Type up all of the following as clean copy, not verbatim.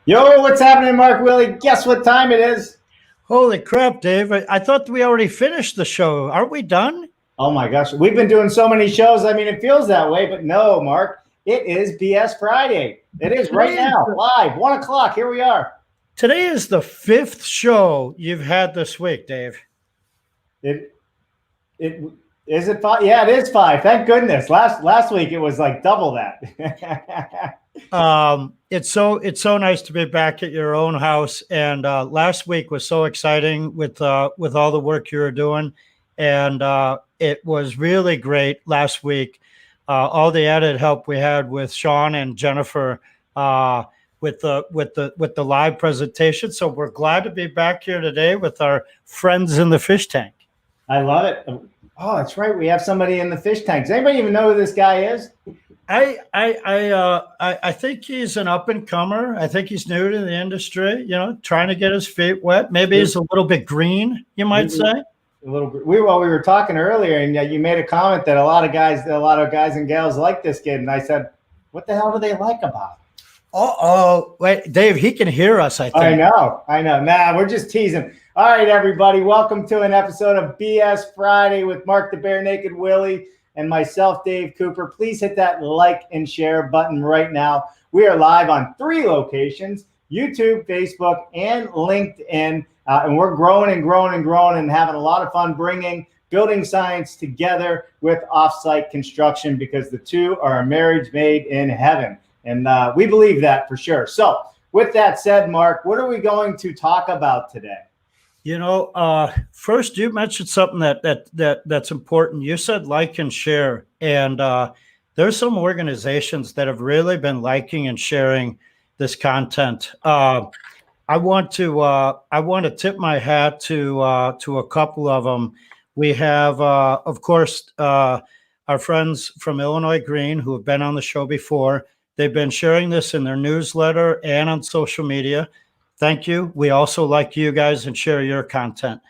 Yo, what's happening, Mark Willie? Guess what time it is? Holy crap, Dave. I thought we already finished the show. Aren't we done? Oh my gosh, we've been doing so many shows. I mean, it feels that way, but no, Mark, it is BS Friday. It is right now, live, 1 o'clock. Here we are. Today is the fifth show you've had this week, Dave. It is it five? Yeah, it is five. Thank goodness. Last week it was like double that. It's so nice to be back at your own house. And last week was so exciting with all the work you were doing, and it was really great last week. All the added help we had with Sean and Jennifer with the live presentation. So we're glad to be back here today with our friends in the fish tank. I love it. Oh, that's right. We have somebody in the fish tank. Does anybody even know who this guy is? I think he's an up and comer. I think he's new to the industry, trying to get his feet wet. Maybe he's a little bit green, you might say. A little bit. We were talking earlier, and you made a comment that a lot of guys and gals like this kid, and I said, "What the hell do they like about him?" Oh, wait, Dave, he can hear us, I think. I know. Nah, we're just teasing. All right, everybody, welcome to an episode of BS Friday with Mark the Bare Naked Willie and myself, Dave Cooper. Please hit that like and share button right now. We are live on 3 locations: YouTube, Facebook, and LinkedIn. And we're growing and growing and growing and having a lot of fun bringing building science together with offsite construction, because the two are a marriage made in heaven. And we believe that for sure. So with that said, Mark, what are we going to talk about today? First, you mentioned something that's important. You said like and share, and there's some organizations that have really been liking and sharing this content. I want to tip my hat to a couple of them. We have, of course, our friends from Illinois Green who have been on the show before. They've been sharing this in their newsletter and on social media. Thank you. We also like you guys and share your content.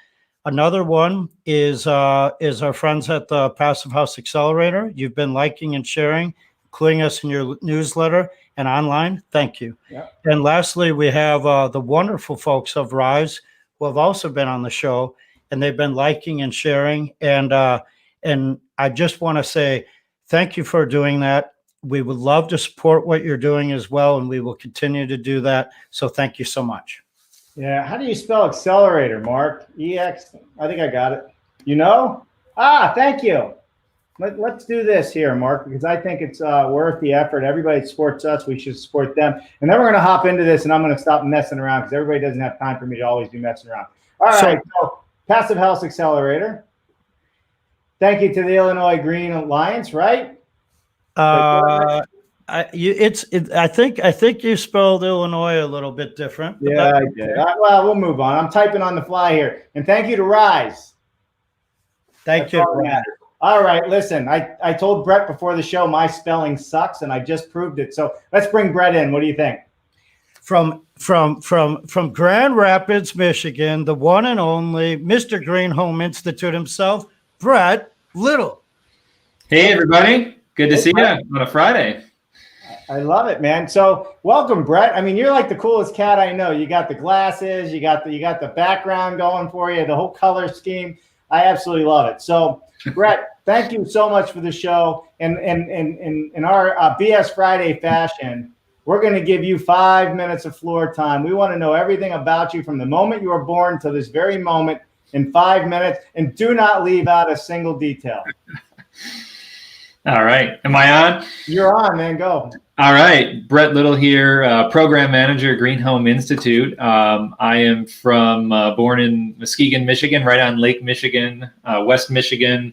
Another one is our friends at the Passive House Accelerator. You've been liking and sharing, including us in your newsletter and online. Thank you. Yeah. And lastly, we have the wonderful folks of Rise who have also been on the show, and they've been liking and sharing. And I just want to say thank you for doing that. We would love to support what you're doing as well, and we will continue to do that. So thank you so much. Yeah. How do you spell accelerator, Mark? EX? I think I got it. Thank you. Let's do this here, Mark, because I think it's worth the effort. Everybody supports us. We should support them. And then we're going to hop into this, and I'm going to stop messing around because everybody doesn't have time for me to always be messing around. All right. So Passive House Accelerator. Thank you to the Illinois Green Alliance, right? I think you spelled Illinois a little bit different. Yeah, I did. Well, we'll move on. I'm typing on the fly here. And thank you to Rise. Thank you. All right, listen, I told Brett before the show my spelling sucks, and I just proved it. So let's bring Brett in. What do you think? From Grand Rapids, Michigan, the one and only Mr. Green Home Institute himself, Brett Little. Hey, everybody. Good to see you on a Friday. I love it, man. So welcome, Brett. I mean, you're like the coolest cat I know. You got the glasses, you got the background going for you, the whole color scheme. I absolutely love it. So, Brett, thank you so much for the show. And in our BS Friday fashion, we're going to give you 5 minutes of floor time. We want to know everything about you from the moment you were born to this very moment in 5 minutes, and do not leave out a single detail. All right. Am I on? You're on, man. Go. All right. Brett Little here, Program Manager, Green Home Institute. I am born in Muskegon, Michigan, right on Lake Michigan, West Michigan.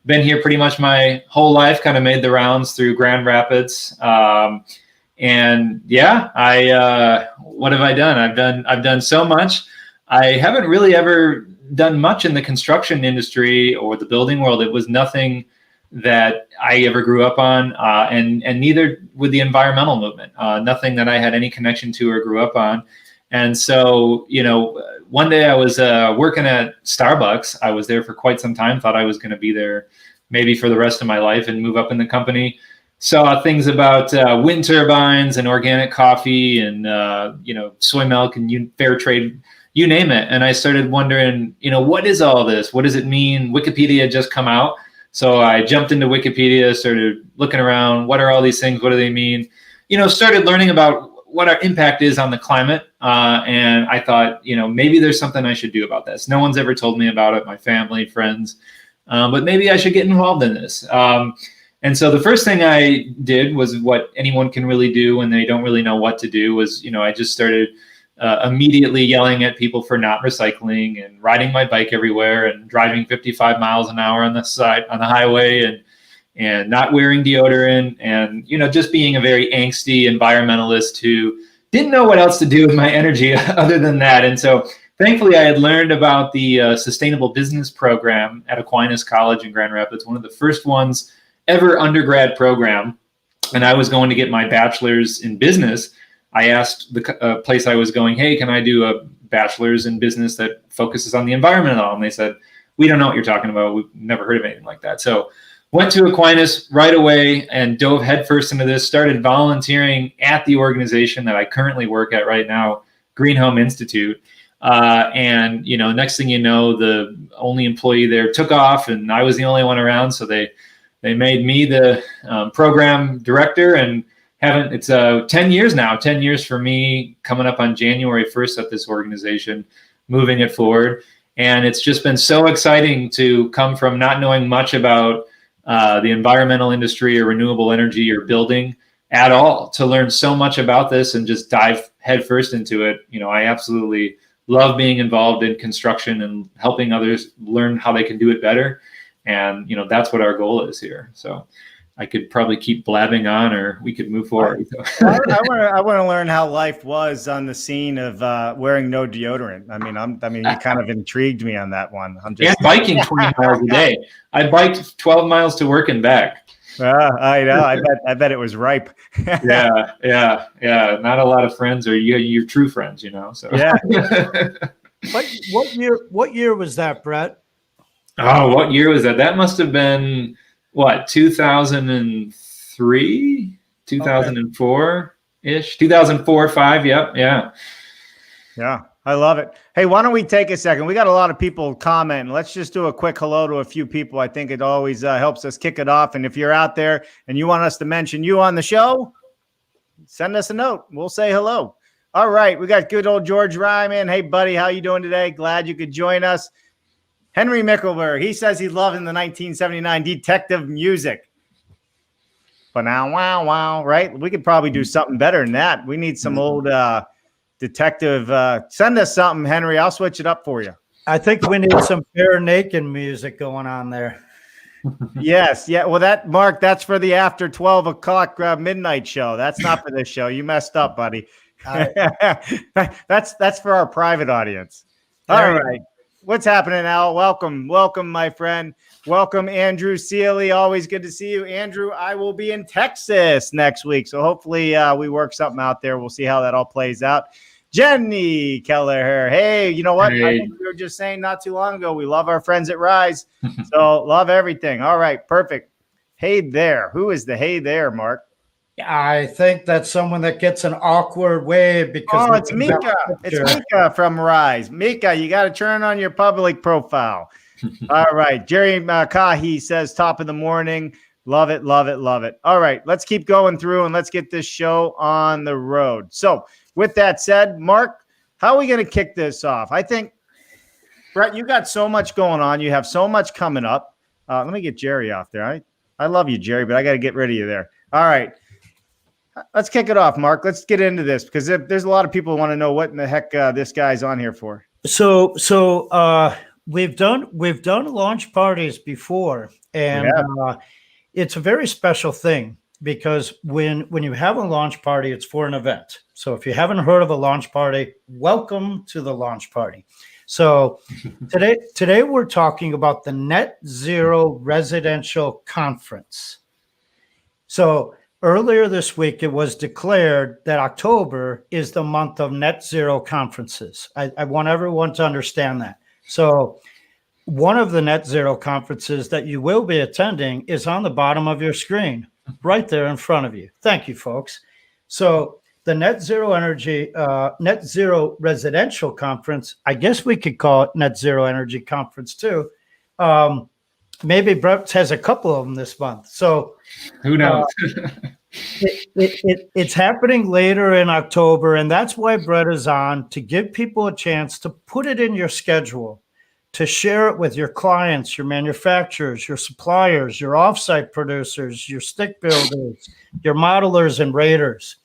Been here pretty much my whole life, kind of made the rounds through Grand Rapids. And yeah, what have I done? I've done so much. I haven't really ever done much in the construction industry or the building world. It was nothing that I ever grew up on, and neither with the environmental movement, nothing that I had any connection to or grew up on. And so, one day I was working at Starbucks. I was there for quite some time, thought I was going to be there maybe for the rest of my life and move up in the company. saw things about wind turbines and organic coffee and soy milk and fair trade, you name it. And I started wondering, what is all this? What does it mean? Wikipedia had just come out. So I jumped into Wikipedia, started looking around. What are all these things? What do they mean? Started learning about what our impact is on the climate. And I thought, maybe there's something I should do about this. No one's ever told me about it, my family, friends, but maybe I should get involved in this. And so the first thing I did was what anyone can really do when they don't really know what to do was, I just started immediately yelling at people for not recycling and riding my bike everywhere and driving 55 miles an hour on the highway and not wearing deodorant and, just being a very angsty environmentalist who didn't know what else to do with my energy other than that. And so thankfully I had learned about the Sustainable Business Program at Aquinas College in Grand Rapids, one of the first ones ever undergrad program. And I was going to get my bachelor's in business. I asked the place I was going, hey, can I do a bachelor's in business that focuses on the environment at all? And they said, we don't know what you're talking about. We've never heard of anything like that. So went to Aquinas right away and dove headfirst into this, started volunteering at the organization that I currently work at right now, Green Home Institute. And, next thing you know, the only employee there took off and I was the only one around. So they made me the program director and it's 10 years now, 10 years for me coming up on January 1st at this organization, moving it forward. And it's just been so exciting to come from not knowing much about the environmental industry or renewable energy or building at all to learn so much about this and just dive headfirst into it. I absolutely love being involved in construction and helping others learn how they can do it better. And, that's what our goal is here. So I could probably keep blabbing on or we could move forward. I want to learn how life was on the scene of wearing no deodorant. You kind of intrigued me on that one. I'm just biking 20 miles a day. I biked 12 miles to work and back. I know. I bet it was ripe. Yeah. Not a lot of friends or your true friends, So yeah. What year was that, Brett? Oh, what year was that? That must have been 2003, 2004-ish, 2004, 5. Yep. Yeah. Yeah. I love it. Hey, why don't we take a second? We got a lot of people commenting. Let's just do a quick hello to a few people. I think it always helps us kick it off. And if you're out there and you want us to mention you on the show, send us a note. We'll say hello. All right. We got good old George Ryman. Hey, buddy, how you doing today? Glad you could join us. Henry Mickelberg, he says he's loving the 1979 detective music. But now, wow, right? We could probably do something better than that. We need some old detective. Send us something, Henry. I'll switch it up for you. I think we need some bare naked music going on there. Yes. Yeah. Well, Mark, that's for the after 12 o'clock midnight show. That's not for this show. You messed up, buddy. That's for our private audience. All right. What's happening, Al? Welcome, my friend. Welcome, Andrew Seeley. Always good to see you. Andrew, I will be in Texas next week, so hopefully we work something out there. We'll see how that all plays out. Jenny Kelleher. Hey, you know what? Hey. I think we were just saying not too long ago, we love our friends at Rise, so love everything. All right, perfect. Hey there. Who is the hey there, Mark? I think that's someone that gets an awkward wave because it's Mika. It's Mika from Rise. Mika, you got to turn on your public profile. All right. Jerry Kahi says top of the morning. Love it, love it, love it. All right. Let's keep going through and let's get this show on the road. So with that said, Mark, how are we going to kick this off? I think, Brett, you got so much going on. You have so much coming up. Let me get Jerry off there. I love you, Jerry, but I got to get rid of you there. All right. Let's kick it off, Mark. Let's get into this because there's a lot of people who want to know what in the heck this guy's on here for. So we've done launch parties before, and it's a very special thing because when you have a launch party, it's for an event. So if you haven't heard of a launch party, welcome to the launch party. So today we're talking about the Net Zero Residential Conference. So earlier this week, it was declared that October is the month of net zero conferences. I want everyone to understand that. So one of the net zero conferences that you will be attending is on the bottom of your screen. right there in front of you. Thank you, folks. So the Net Zero Residential Conference, I guess we could call it Net Zero Energy Conference too. Maybe Brett has a couple of them this month. So who knows? It's happening later in October, and that's why Brett is on, to give people a chance to put it in your schedule, to share it with your clients, your manufacturers, your suppliers, your offsite producers, your stick builders, your modelers and raters,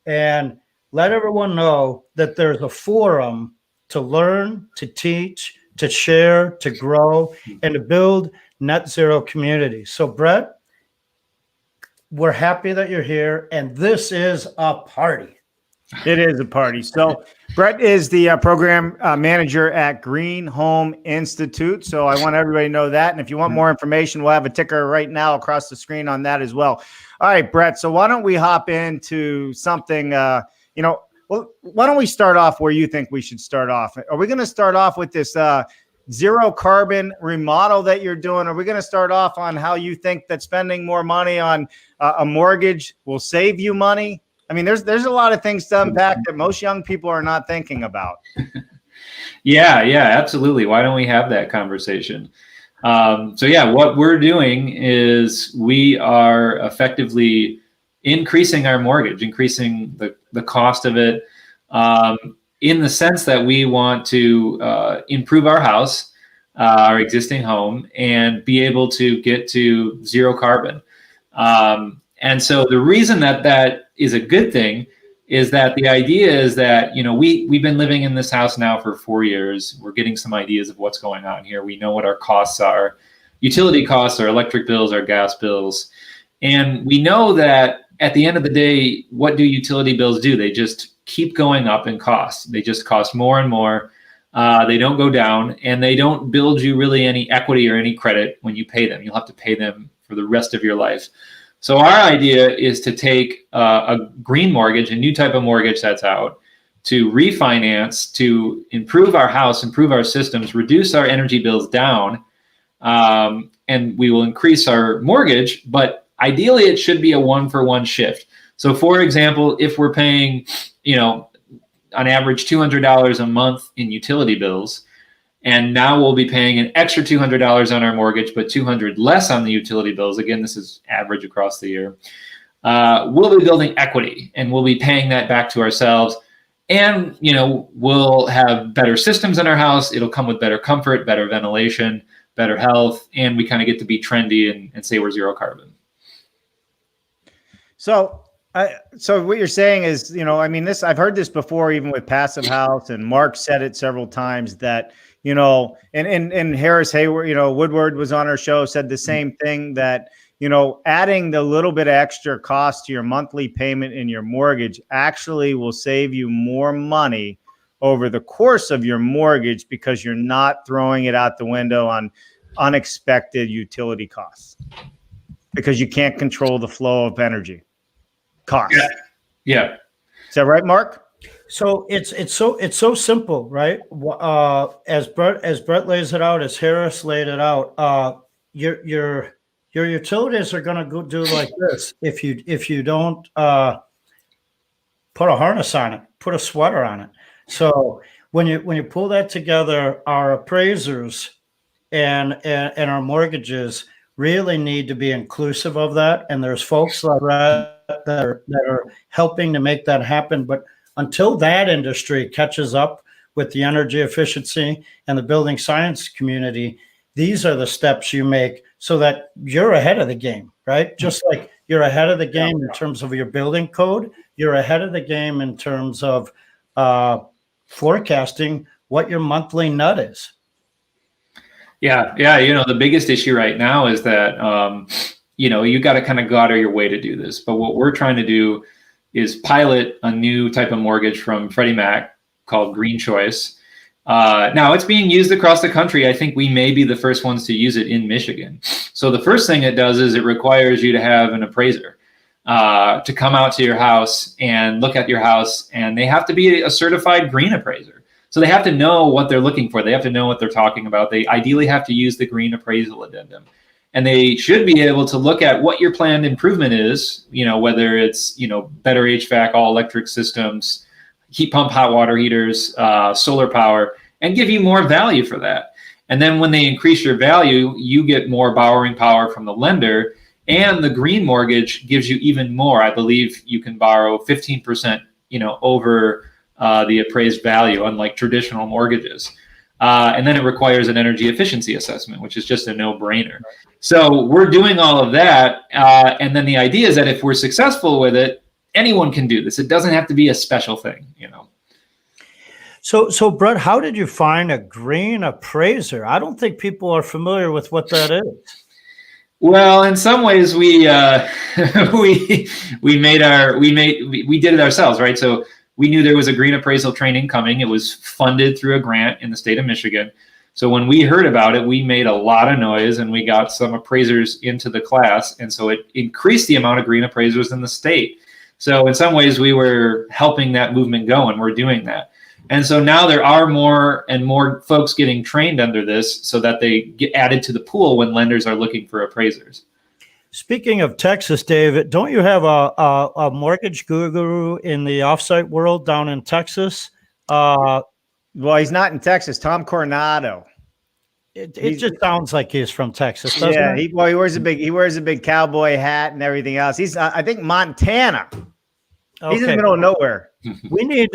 and let everyone know that there's a forum to learn, to teach, to share, to grow, and to build net zero communities. So Brett, we're happy that you're here, and this is a party. It is a party. So Brett is the program manager at Green Home Institute. So I want everybody to know that. And if you want more information, we'll have a ticker right now across the screen on that as well. All right, Brett. So why don't we hop into something, well, why don't we start off where you think we should start off? Are we going to start off with this zero carbon remodel that you're doing? Are we going to start off on how you think that spending more money on a mortgage will save you money? I mean, there's a lot of things to unpack that most young people are not thinking about. Yeah, absolutely. Why don't we have that conversation? What we're doing is we are effectively increasing our mortgage, increasing the cost of it, in the sense that we want to improve our house, our existing home, and be able to get to zero carbon. And so the reason that is a good thing is that the idea is that, we've been living in this house now for 4 years. We're getting some ideas of what's going on here. We know what our costs are, utility costs, our electric bills, our gas bills. And we know that at the end of the day, what do utility bills do? They just keep going up in cost. They just cost more and more. They don't go down, and they don't build you really any equity or any credit when you pay them. You'll have to pay them for the rest of your life. So our idea is to take a green mortgage, a new type of mortgage that's out, to refinance, to improve our house, improve our systems, reduce our energy bills down, and we will increase our mortgage. But ideally, it should be a one-for-one shift. So, for example, if we're paying, on average $200 a month in utility bills, and now we'll be paying an extra $200 on our mortgage, but $200 less on the utility bills. Again, this is average across the year. We'll be building equity, and we'll be paying that back to ourselves. And, we'll have better systems in our house. It'll come with better comfort, better ventilation, better health, and we kind of get to be trendy and say we're zero carbon. So what you're saying is, I've heard this before, even with Passive House, and Mark said it several times that, and Harris Hayward, Woodward was on our show, said the same thing, that, adding the little bit of extra cost to your monthly payment in your mortgage actually will save you more money over the course of your mortgage, because you're not throwing it out the window on unexpected utility costs, because you can't control the flow of energy costs. Yeah. Is that right, Mark? So it's so simple, right? As Brett lays it out, as Harris laid it out, your utilities are going to go do like this if you don't put a harness on it, put a sweater on it. So when you pull that together, our appraisers and our mortgages really need to be inclusive of that, and there's folks that are helping to make that happen. But until that industry catches up with the energy efficiency and the building science community, these are the steps you make so that you're ahead of the game, right? Just like you're ahead of the game in terms of your building code, you're ahead of the game in terms of forecasting what your monthly nut is. Yeah. The biggest issue right now is that, you got to kind of go out of your way to do this. But what we're trying to do is pilot a new type of mortgage from Freddie Mac called Green Choice. Now it's being used across the country. I think we may be the first ones to use it in Michigan. So the first thing it does is it requires you to have an appraiser to come out to your house and look at your house, and they have to be a certified green appraiser. So they have to know what they're looking for. They have to know what they're talking about. They ideally have to use the green appraisal addendum. And they should be able to look at what your planned improvement is, whether it's, better HVAC, all electric systems, heat pump, hot water heaters, solar power, and give you more value for that. And then when they increase your value, you get more borrowing power from the lender, and the green mortgage gives you even more. I believe you can borrow 15%, over the appraised value, unlike traditional mortgages. And then it requires an energy efficiency assessment, which is just a no-brainer. So we're doing all of that. And then the idea is that if we're successful with it, anyone can do this. It doesn't have to be a special thing, So Brett, how did you find a green appraiser? I don't think people are familiar with what that is. Well, in some ways, we we did it ourselves, right? So we knew there was a green appraisal training coming. It was funded through a grant in the state of Michigan. So when we heard about it, we made a lot of noise, and we got some appraisers into the class. And so it increased the amount of green appraisers in the state. So in some ways, we were helping that movement go, and we're doing that. And so now there are more and more folks getting trained under this so that they get added to the pool when lenders are looking for appraisers. Speaking of Texas, David, don't you have a mortgage guru in the offsite world down in Texas? Well, he's not in Texas. Tom Coronado. It just sounds like he's from Texas, doesn't it? He wears a big cowboy hat and everything else. He's I think Montana. Okay. He's in the middle of nowhere. We need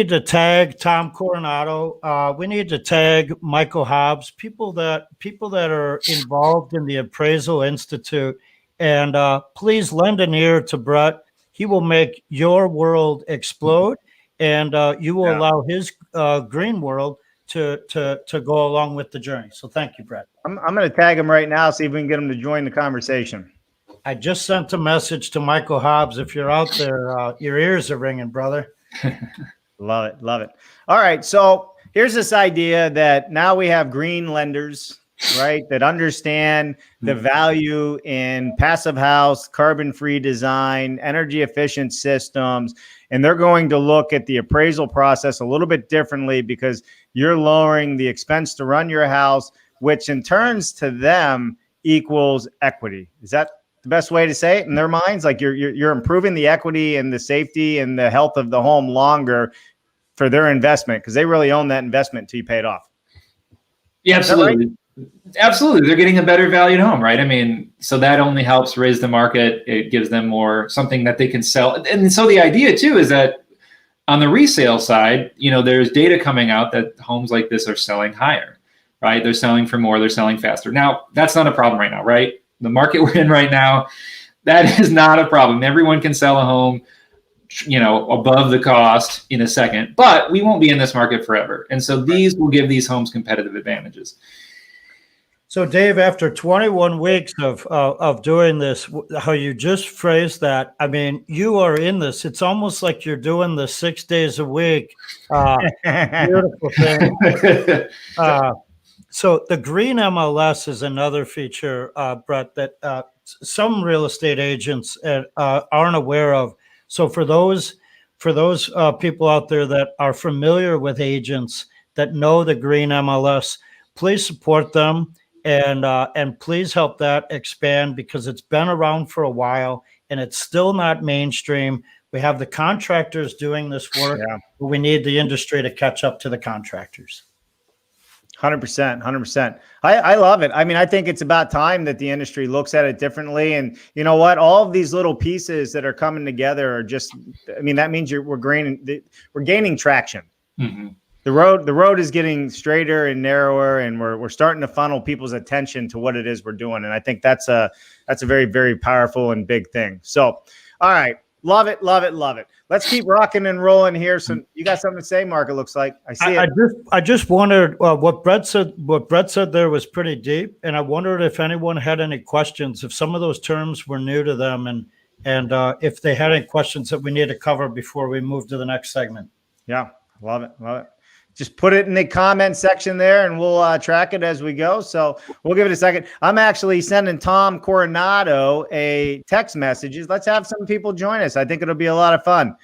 to tag Tom Coronado. We need to tag Michael Hobbs, people that are involved in the Appraisal Institute, and please lend an ear to Brett. He will make your world explode, and you will allow his green world to go along with the journey. So thank you, Brett. I'm going to tag him right now, see if we can get him to join the conversation. I just sent a message to Michael Hobbs. If you're out there, your ears are ringing, brother. Love it. Love it. All right. So here's this idea that now we have green lenders, right, that understand the value in passive house, carbon-free design, energy efficient systems, and they're going to look at the appraisal process a little bit differently because you're lowering the expense to run your house, which in turns to them equals equity. Is that the best way to say it in their minds? Like you're improving the equity and the safety and the health of the home longer for their investment, because they really own that investment until you pay it off. Yeah, absolutely. Right? Absolutely. They're getting a better valued home, right? I mean, so that only helps raise the market. It gives them more something that they can sell. And so the idea too is that on the resale side, there's data coming out that homes like this are selling higher, right? They're selling for more, they're selling faster. Now, that's not a problem right now, right? The market we're in right now, that is not a problem. Everyone can sell a home, above the cost in a second, but we won't be in this market forever. And so these will give these homes competitive advantages. So Dave, after 21 weeks of doing this, how you just phrased that, I mean, you are in this. It's almost like you're doing this 6 days a week. Beautiful thing. So the green MLS is another feature, Brett, that some real estate agents aren't aware of. So for those people out there that are familiar with agents that know the green MLS, please support them and please help that expand, because it's been around for a while and it's still not mainstream. We have the contractors doing this work, but we need the industry to catch up to the contractors. 100%. I love it. I mean, I think it's about time that the industry looks at it differently. And you know what? All of these little pieces that are coming together are just, I mean, that means we're gaining traction. Mm-hmm. The road is getting straighter and narrower, and we're starting to funnel people's attention to what it is we're doing. And I think that's a very, very powerful and big thing. So, all right. Love it. Let's keep rocking and rolling here. So you got something to say, Mark? It looks like I see it. I just wondered what Brett said. What Brett said there was pretty deep, and I wondered if anyone had any questions, if some of those terms were new to them, and if they had any questions that we need to cover before we move to the next segment. Yeah, love it. Just put it in the comment section there, and we'll track it as we go. So we'll give it a second. I'm actually sending Tom Coronado a text messages. Let's have some people join us. I think it'll be a lot of fun.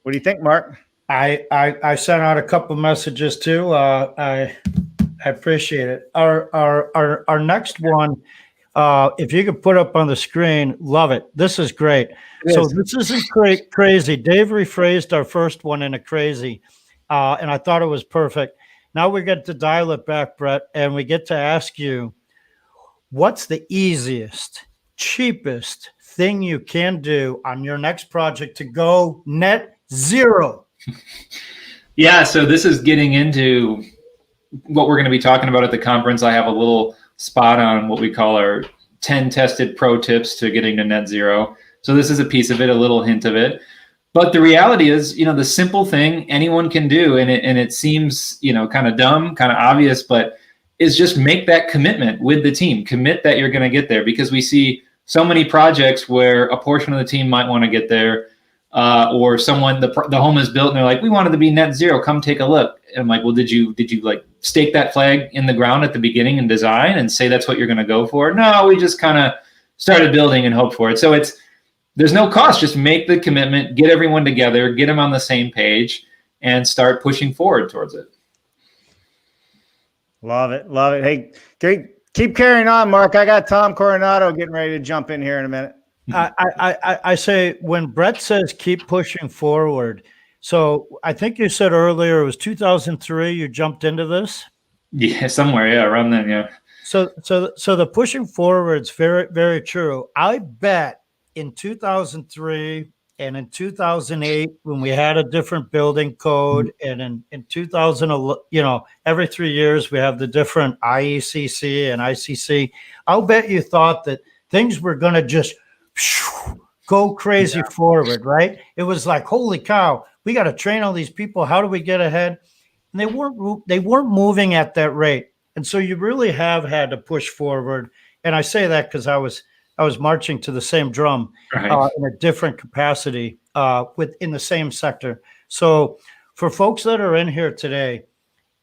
What do you think, Mark? I sent out a couple messages too. I I appreciate it. Our next one, if you could put up on the screen, love it. This is great. This isn't crazy. Dave rephrased our first one in a crazy, and I thought it was perfect. Now we get to dial it back, Brett, and we get to ask you, what's the easiest, cheapest thing you can do on your next project to go net zero? Yeah, so this is getting into what we're going to be talking about at the conference. I have a little spot on what we call our 10 tested pro tips to getting to net zero. So this is a piece of it, a little hint of it. But the reality is, the simple thing anyone can do, and it seems, kind of dumb, kind of obvious, but is just make that commitment with the team. Commit that you're going to get there, because we see so many projects where a portion of the team might want to get there, or someone, the home is built and they're like, we wanted to be net zero, come take a look. And I'm like, well, did you like stake that flag in the ground at the beginning and design and say that's what you're going to go for? No, we just kind of started building and hoped for it. So there's no cost. Just make the commitment, get everyone together, get them on the same page, and start pushing forward towards it. Love it. Love it. Hey, keep carrying on, Mark. I got Tom Coronado getting ready to jump in here in a minute. I say, when Brett says keep pushing forward, so I think you said earlier it was 2003 you jumped into this? Yeah, somewhere. Yeah, around then. Yeah. So the pushing forward's very, very true. I bet in 2003 and in 2008, when we had a different building code, and in 2011, every 3 years we have the different IECC and ICC. I'll bet you thought that things were going to just go crazy forward, right? It was like, holy cow, we got to train all these people. How do we get ahead? And they weren't moving at that rate. And so you really have had to push forward. And I say that because I was marching to the same drum, right, in a different capacity within the same sector. So for folks that are in here today,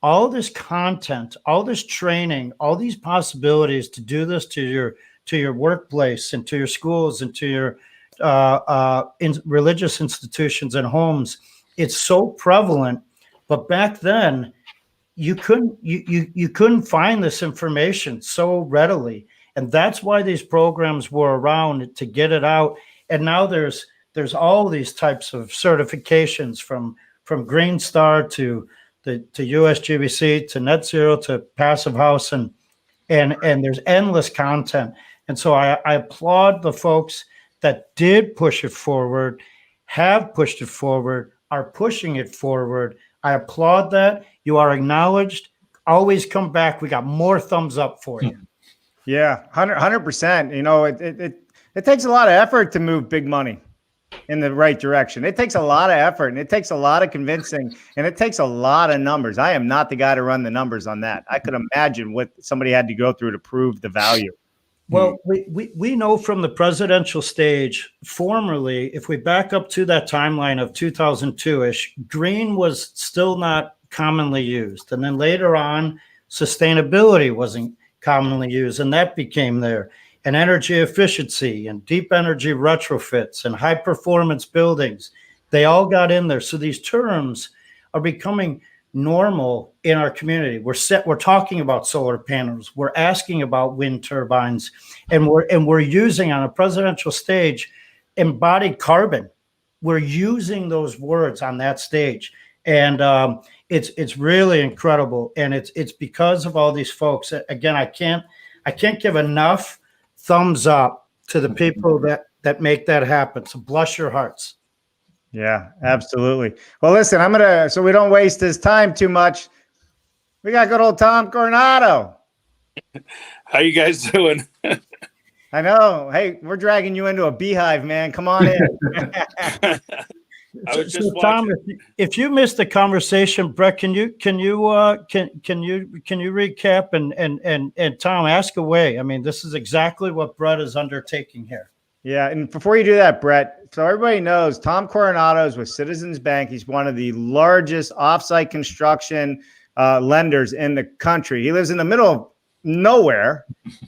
all this content, all this training, all these possibilities to do this to your workplace and to your schools and to your religious institutions and homes, it's so prevalent. But back then, you couldn't find this information so readily. And that's why these programs were around, to get it out. And now there's all these types of certifications from Green Star to USGBC to Net Zero to Passive House, and there's endless content. And so I applaud the folks that did push it forward, have pushed it forward, are pushing it forward. I applaud that. You are acknowledged. Always come back. We got more thumbs up for you. Yeah, 100%. It takes a lot of effort to move big money in the right direction. It takes a lot of effort, and it takes a lot of convincing, and it takes a lot of numbers. I am not the guy to run the numbers on that. I could imagine what somebody had to go through to prove the value. Well, we know from the presidential stage, formerly, if we back up to that timeline of 2002-ish, green was still not commonly used. And then later on, sustainability wasn't commonly used, and that became there. And energy efficiency and deep energy retrofits and high performance buildings, they all got in there. So these terms are becoming normal in our community. We're talking about solar panels. We're asking about wind turbines, and we're using, on a presidential stage, embodied carbon. We're using those words on that stage, and it's really incredible. And it's because of all these folks. Again, I can't give enough thumbs up to the people that make that happen. So bless your hearts. Yeah, absolutely. Well, listen, so we don't waste his time too much, we got good old Tom Coronado. How you guys doing? I know. Hey, we're dragging you into a beehive, man. Come on in. So Tom, if you missed the conversation, Brett, can you recap and Tom, ask away? I mean, this is exactly what Brett is undertaking here. Yeah, and before you do that, Brett, so everybody knows Tom Coronado is with Citizens Bank. He's one of the largest offsite construction lenders in the country. He lives in the middle of nowhere,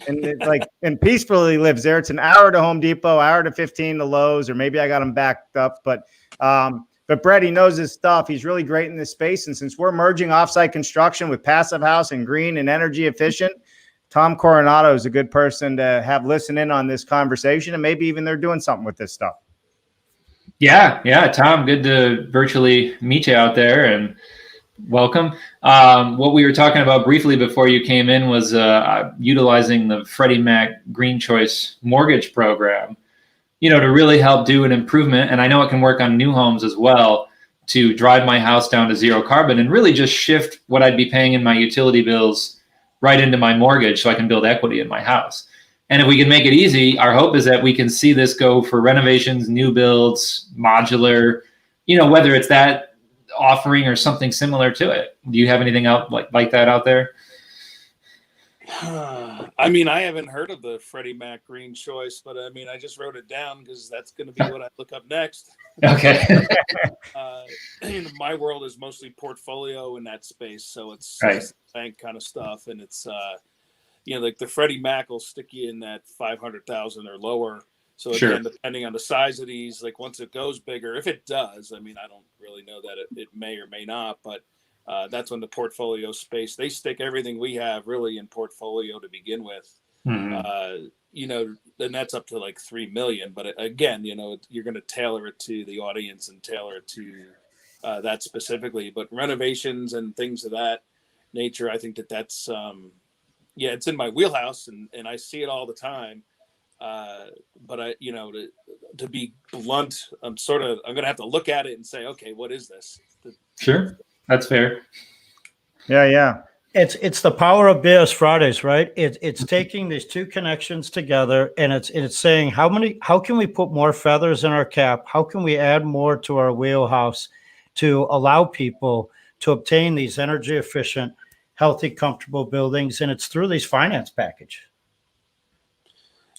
and peacefully lives there. It's an hour to Home Depot, hour to 15 to Lowe's, or maybe I got him backed up. But But Brett, he knows his stuff. He's really great in this space. And since we're merging offsite construction with passive house and green and energy efficient, Tom Coronado is a good person to have listen in on this conversation, and maybe even they're doing something with this stuff. Yeah, Tom, good to virtually meet you out there, and welcome. What we were talking about briefly before you came in was utilizing the Freddie Mac Green Choice mortgage program, to really help do an improvement. And I know it can work on new homes as well, to drive my house down to zero carbon and really just shift what I'd be paying in my utility bills right into my mortgage so I can build equity in my house. And if we can make it easy, our hope is that we can see this go for renovations, new builds, modular, whether it's that offering or something similar to it. Do you have anything out like that out there? I mean, I haven't heard of the Freddie Mac Green Choice, but I mean, I just wrote it down because that's going to be what I look up next. Okay. My world is mostly portfolio in that space, so it's right. bank kind of stuff, and it's like the Freddie Mac will stick you in that 500,000 or lower. So again, Sure. Depending on the size of these, like once it goes bigger, if it does, I mean, I don't really know that it may or may not, but that's when the portfolio space, they stick everything we have really in portfolio to begin with. Mm-hmm. Then that's up to like 3 million. But again, you're going to tailor it to the audience and tailor it to that specifically. But renovations and things of that nature, I think that's it's in my wheelhouse, and I see it all the time. But to be blunt, I'm going to have to look at it and say, okay, what is this? Sure. That's fair. Yeah. It's the power of BS Fridays, right? It's taking these two connections together, and it's saying how can we put more feathers in our cap? How can we add more to our wheelhouse to allow people to obtain these energy efficient, healthy, comfortable buildings? And it's through these finance package.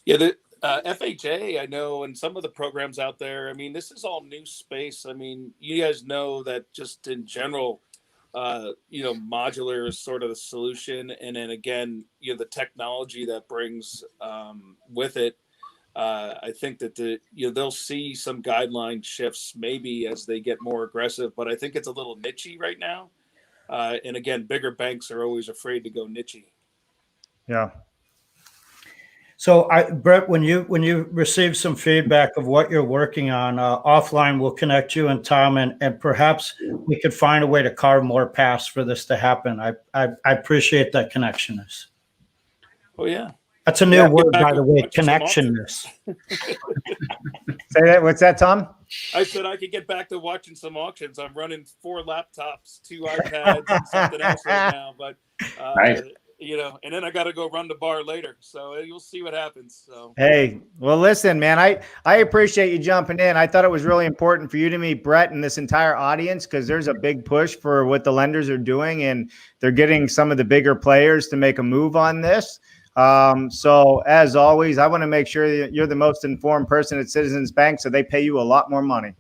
Yeah, the FHA, I know, and some of the programs out there, I mean, this is all new space. I mean, you guys know that just in general, modular is sort of the solution. And then again, the technology that brings with it, I think that they'll see some guideline shifts maybe as they get more aggressive, but I think it's a little nichey right now. And again, bigger banks are always afraid to go nichey. Yeah. So, Brett, when you receive some feedback of what you're working on, offline, we'll connect you and Tom, and perhaps we could find a way to carve more paths for this to happen. I appreciate that connectionness. Oh yeah, that's a new word, by the way, connectionness. Say that. What's that, Tom? I said I could get back to watching some auctions. I'm running 4 laptops, 2 iPads, and something else right now, but. Nice. And then I got to go run the bar later. So you'll see what happens. So hey, well, listen, man, I appreciate you jumping in. I thought it was really important for you to meet Brett and this entire audience, because there's a big push for what the lenders are doing, and they're getting some of the bigger players to make a move on this. So as always, I want to make sure that you're the most informed person at Citizens Bank, so they pay you a lot more money.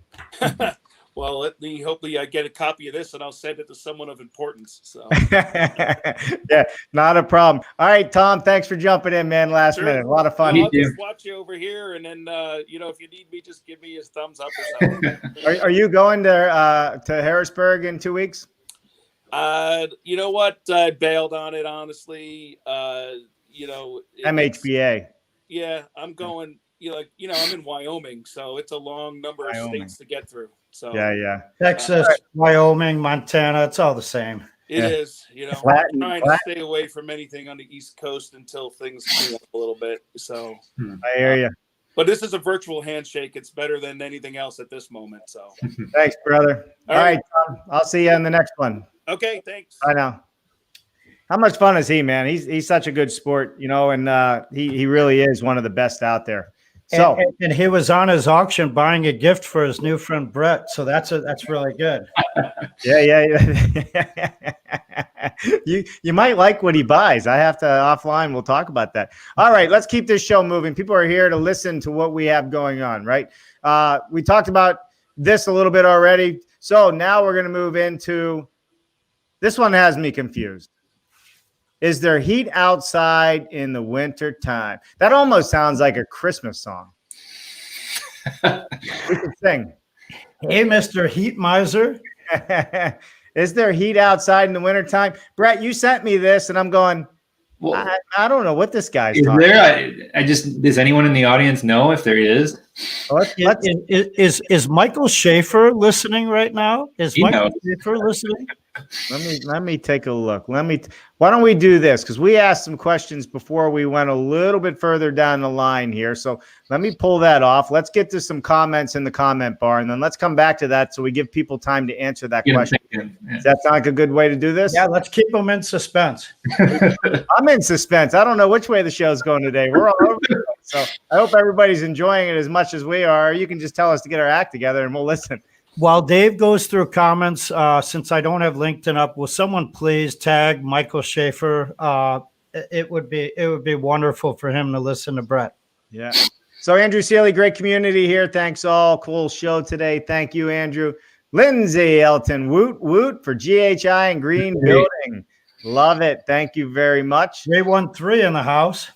Well, hopefully I get a copy of this and I'll send it to someone of importance. So yeah, not a problem. All right, Tom, thanks for jumping in, man. Last minute. A lot of fun. I'll just watch you over here, and then if you need me, just give me a thumbs up or something. Are you going to Harrisburg in 2 weeks? You know what? I bailed on it, honestly. MHBA. Yeah, I'm going. I'm in Wyoming, so it's a long number of states to get through. So yeah. Texas, Wyoming, Montana, it's all the same. It is, I'm trying to stay away from anything on the East Coast until things clean up a little bit. So I hear you. But this is a virtual handshake. It's better than anything else at this moment. So thanks, brother. All right, Tom. I'll see you in the next one. Okay, thanks. I know. How much fun is he, man? He's such a good sport, and he really is one of the best out there. So and he was on his auction buying a gift for his new friend Brett. So that's really good. Yeah. You might like what he buys. I have to offline. We'll talk about that. All right, let's keep this show moving. People are here to listen to what we have going on, right? We talked about this a little bit already. So now we're going to move into this one. Has me confused. Is there heat outside in the winter time? That almost sounds like a Christmas song. We can sing. Hey, Mr. Heat Miser. Is there heat outside in the wintertime? Brett, you sent me this, and I'm going, Well, I don't know what this guy's is talking there? I just, does anyone in the audience know if there is? about. Is Michael Schaefer listening right now? Is He Michael knows. Schaefer listening? Let me take a look. Why don't we do this? Because we asked some questions before we went a little bit further down the line here. So let me pull that off. Let's get to some comments in the comment bar, and then let's come back to that so we give people time to answer that question. Yeah. Does that sound like a good way to do this? Yeah, let's keep them in suspense. I'm in suspense. I don't know which way the show's going today. We're all over the place. So I hope everybody's enjoying it as much as we are. You can just tell us to get our act together and we'll listen. While Dave goes through comments, since I don't have LinkedIn up, will someone please tag Michael Schaefer? It would be wonderful for him to listen to Brett. Yeah. So Andrew Sealy, great community here. Thanks all. Cool show today. Thank you, Andrew. Lindsay Elton, woot woot for GHI and Green Building. Love it. Thank you very much. 313 in the house.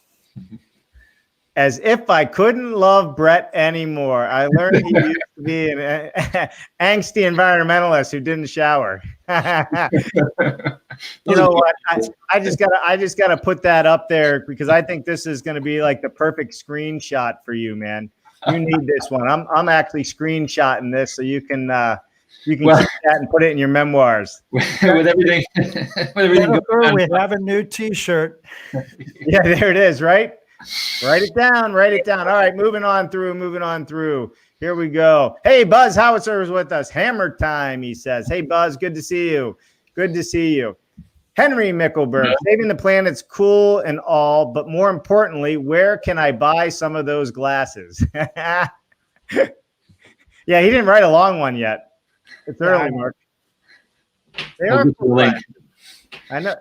As if I couldn't love Brett anymore. I learned he used to be an angsty environmentalist who didn't shower. You know what? I just gotta put that up there because I think this is gonna be like the perfect screenshot for you, man. You need this one. I'm actually screenshotting this so you can keep that and put it in your memoirs. with everything, Jennifer, we have a new T-shirt. Yeah, there it is. Right. Write it down. All right, moving on through. Here we go. Hey, Buzz Howitzer with us. Hammer time, he says. Hey, Buzz, good to see you. Henry Mickelberg, saving the planet's cool and all, but more importantly, where can I buy some of those glasses? Yeah, he didn't write a long one yet. It's early, Mark. They are cool. I know.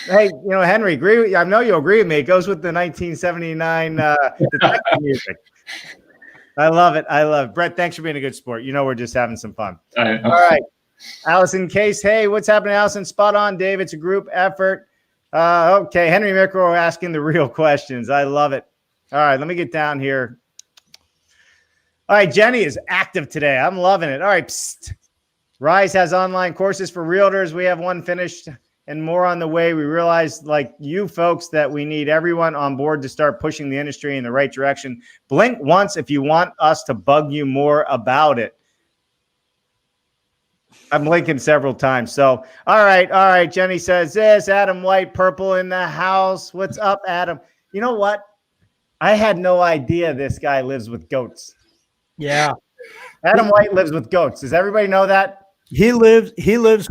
Hey, Henry, agree with you. I know you agree with me. It goes with the 1979 detective music. I love it. Brett, thanks for being a good sport. We're just having some fun. All right. Allison Case. Hey, what's happening, Allison? Spot on, Dave. It's a group effort. Okay. Henry Micro asking the real questions. I love it. All right. Let me get down here. All right. Jenny is active today. I'm loving it. All right. Psst. Rise has online courses for realtors. We have one finished and more on the way. We realize, like you folks, that we need everyone on board to start pushing the industry in the right direction. Blink once if you want us to bug you more about it. I'm blinking several times. So, all right. Jenny says this. Adam White, purple in the house. What's up, Adam? You know what? I had no idea this guy lives with goats. Yeah. Adam White lives with goats. Does everybody know that? He lives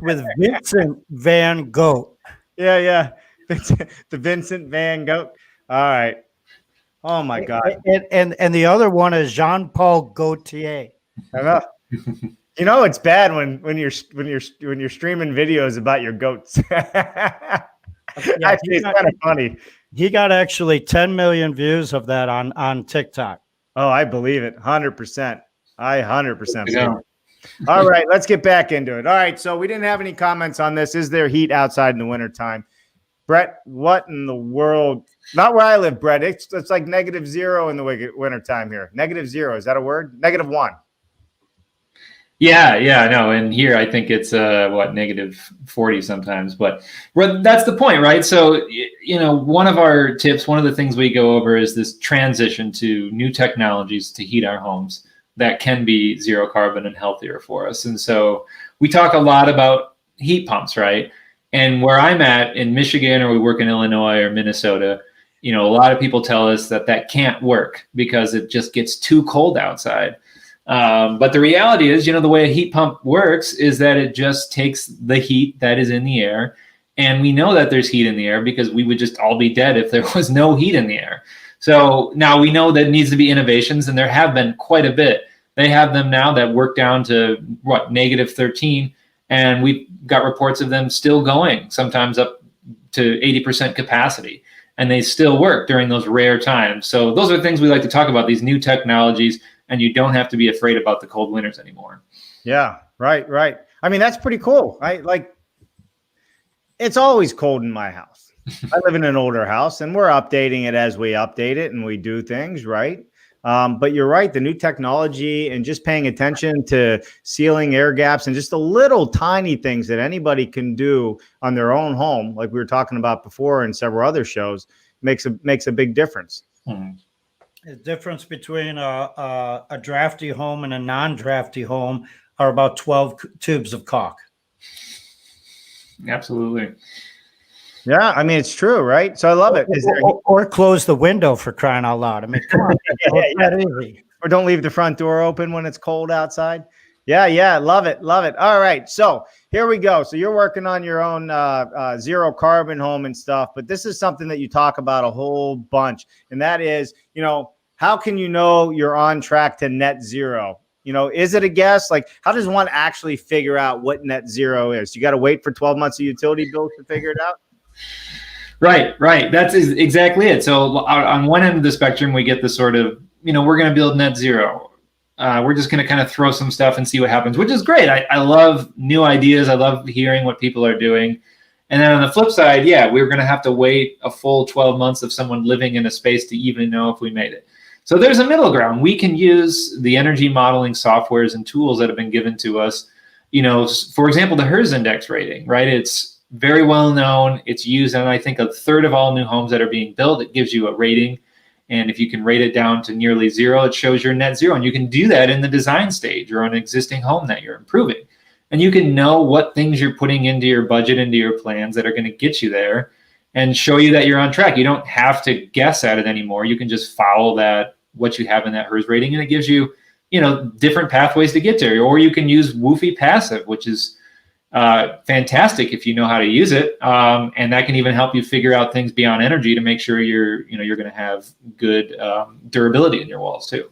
with Vincent Van Gogh. Yeah. The Vincent Van Gogh. All right. Oh my God. And the other one is Jean-Paul Gaultier. I know. It's bad when you're streaming videos about your goats. Actually, it's kind of funny. He got actually 10 million views of that on TikTok. Oh, I believe it. 100%. I 100% believe it. All right, let's get back into it. All right, so we didn't have any comments on this. Is there heat outside in the wintertime? Brett, what in the world? Not where I live, Brett. It's like -0 in the wintertime here. -0. Is that a word? -1. Yeah, no. And here I think it's -40 sometimes, but that's the point, right? So, one of our tips, one of the things we go over is this transition to new technologies to heat our homes that can be zero carbon and healthier for us. And so we talk a lot about heat pumps, right? And where I'm at in Michigan, or we work in Illinois or Minnesota, a lot of people tell us that can't work because it just gets too cold outside. But the reality is, the way a heat pump works is that it just takes the heat that is in the air. And we know that there's heat in the air because we would just all be dead if there was no heat in the air. So now we know that needs to be innovations, and there have been quite a bit. They have them now that work down to -13, and we've got reports of them still going, sometimes up to 80% capacity, and they still work during those rare times. So those are things we like to talk about, these new technologies, and you don't have to be afraid about the cold winters anymore. Yeah, right. I mean, that's pretty cool. It's always cold in my house. I live in an older house, and we're updating it as we update it and we do things, right? But you're right. The new technology and just paying attention to ceiling, air gaps, and just the little tiny things that anybody can do on their own home, like we were talking about before in several other shows, makes a big difference. The difference between a drafty home and a non-drafty home are about 12 tubes of caulk. Absolutely. Yeah, I mean, it's true, right? So I love it. Or close the window, for crying out loud. I mean, come on. That easy. Or don't leave the front door open when it's cold outside. Yeah, love it. All right, so here we go. So you're working on your own zero carbon home and stuff, but this is something that you talk about a whole bunch, and that is, how can you know you're on track to net zero? Is it a guess? Like, how does one actually figure out what net zero is? You got to wait for 12 months of utility bills to figure it out? Right. That's exactly it. So on one end of the spectrum, we get the sort of, we're going to build net zero. We're just going to kind of throw some stuff and see what happens, which is great. I love new ideas. I love hearing what people are doing. And then on the flip side, we're going to have to wait a full 12 months of someone living in a space to even know if we made it. So there's a middle ground. We can use the energy modeling softwares and tools that have been given to us. For example, the HERS index rating, right? It's very well known. It's used on, I think, a third of all new homes that are being built. It gives you a rating. And if you can rate it down to nearly zero, it shows you're net zero. And you can do that in the design stage or on an existing home that you're improving. And you can know what things you're putting into your budget, into your plans that are going to get you there and show you that you're on track. You don't have to guess at it anymore. You can just follow what you have in that HERS rating, and it gives you, different pathways to get there. Or you can use Woofy Passive, which is fantastic if you know how to use it, and that can even help you figure out things beyond energy to make sure you're going to have good durability in your walls too.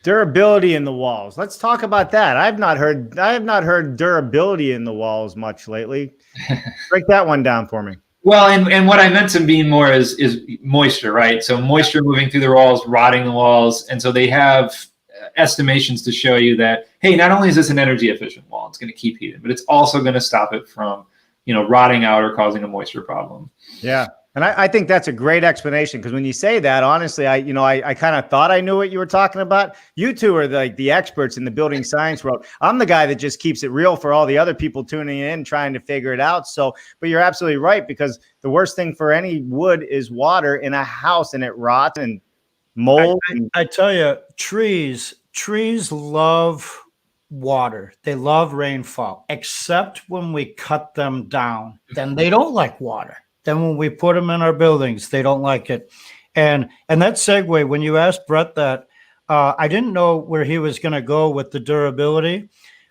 Durability in the walls. Let's talk about that. I have not heard durability in the walls much lately. Break that one down for me. Well, and what I meant to mean more is moisture, right? So moisture moving through the walls, rotting the walls. And so they have estimations to show you that, hey, not only is this an energy efficient wall, it's going to keep heating, but it's also going to stop it from, rotting out or causing a moisture problem. Yeah. And I think that's a great explanation, because when you say that, honestly, I kind of thought I knew what you were talking about. You two are the experts in the building science world. I'm the guy that just keeps it real for all the other people tuning in, trying to figure it out. So, but you're absolutely right, because the worst thing for any wood is water in a house, and it rots and mold. I tell you, trees love water. They love rainfall, except when we cut them down. Then they don't like water. Then when we put them in our buildings, they don't like it. And that segue, when you asked Brett that, I didn't know where he was going to go with the durability,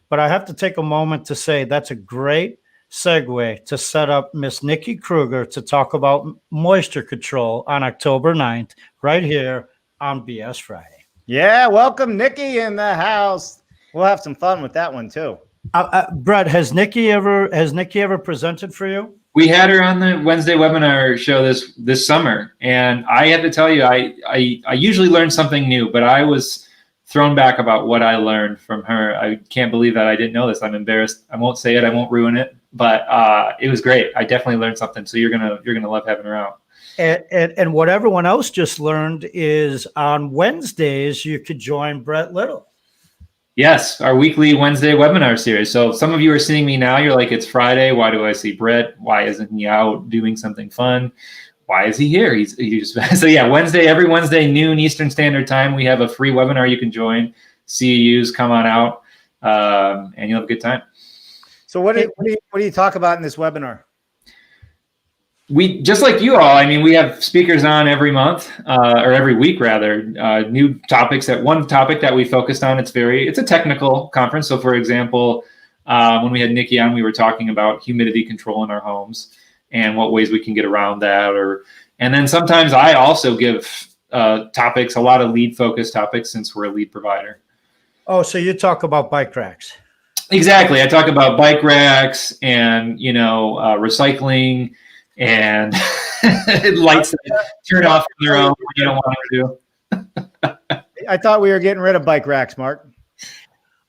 but I have to take a moment to say that's a great segue to set up Miss Nikki Kruger to talk about moisture control on October 9th, right here on BS Friday. Yeah, welcome Nikki in the house. We'll have some fun with that one too. Brett, has Nikki ever presented for you? We had her on the Wednesday webinar show this summer, and I have to tell you, I usually learn something new, but I was thrown back about what I learned from her. I can't believe that I didn't know this. I'm embarrassed. I won't say it. I won't ruin it, but it was great. I definitely learned something. So you're gonna love having her out. And what everyone else just learned is on Wednesdays you could join Brett Little. Yes, our weekly Wednesday webinar series. So some of you are seeing me now. You're like, it's Friday. Why do I see Brett? Why isn't he out doing something fun? Why is he here? He's so yeah, every Wednesday, noon Eastern Standard Time, we have a free webinar you can join. CEUs, come on out, and you'll have a good time. So what do you talk about in this webinar? We, just like you all, I mean, we have speakers on every month, or every week rather, new topics. One topic that we focused on, it's a technical conference. So for example, when we had Nikki on, we were talking about humidity control in our homes and what ways we can get around that. And then sometimes I also give topics, a lot of lead focused topics, since we're a lead provider. Oh, so you talk about bike racks. Exactly. I talk about bike racks and, recycling, and lights that turn off on their own when you don't want them to. I thought we were getting rid of bike racks, Mark.